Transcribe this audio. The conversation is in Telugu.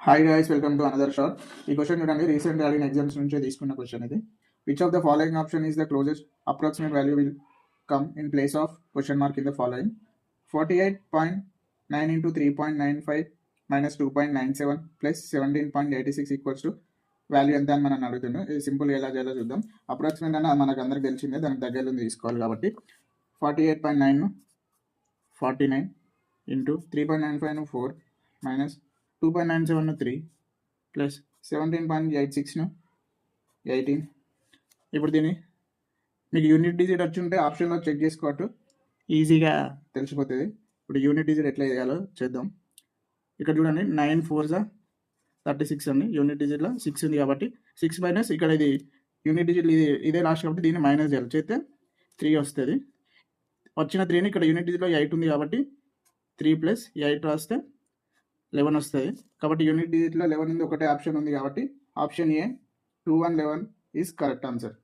Hi guys, welcome to another shot. ఈ క్వశ్చన్ చూడండి, రీసెంట్ అడిగిన ఎగ్జామ్స్ నుంచి తీసుకున్న క్వశ్చన్ ఇది. Which of the following option is the closest approximate value will come in place of question mark in the following 48.9 into 3.95 minus 2.97 plus 17.86 equals to value ఎంత అని మనం అడుగుతుంది. ఇది సింపుల్ ఎలా చేయాలో చూద్దాం. అప్రాక్సిమేట్ అన్న మనకు అందరికి తెలిసిందే, దానికి దగ్గరలో తీసుకోవాలి కాబట్టి 48.9 49 ఇంటూ 3.95 4 మైనస్ 2.97 3 ప్లస్ 17.86 18. ఇప్పుడు దీన్ని మీకు యూనిట్ డిజిట్ వచ్చి ఉంటే ఆప్షన్లో చెక్ చేసుకోవచ్చు, ఈజీగా తెలిసిపోతుంది. ఇప్పుడు యూనిట్ డిజిట్ ఎట్లా చేయాలో చేద్దాం. ఇక్కడ చూడండి, 9 4 36 అండి. యూనిట్ డిజిట్లో 6 ఉంది కాబట్టి 6 మైనస్ ఇక్కడ ఇది యూనిట్ డిజిట్ ఇదే లాస్ట్ కాబట్టి దీన్ని మైనస్ చేయాలి. చేస్తే 3 వస్తుంది. వచ్చిన 3ని ఇక్కడ యూనిట్ డిజిట్లో 8 ఉంది కాబట్టి 3 ప్లస్ 8 రాస్తే 11 వస్తుంది. కాబట్టి యూనిట్ డిజిట్లో 11 ఉంది, ఒకటే ఆప్షన్ ఉంది కాబట్టి option A 2 1 11 is correct answer.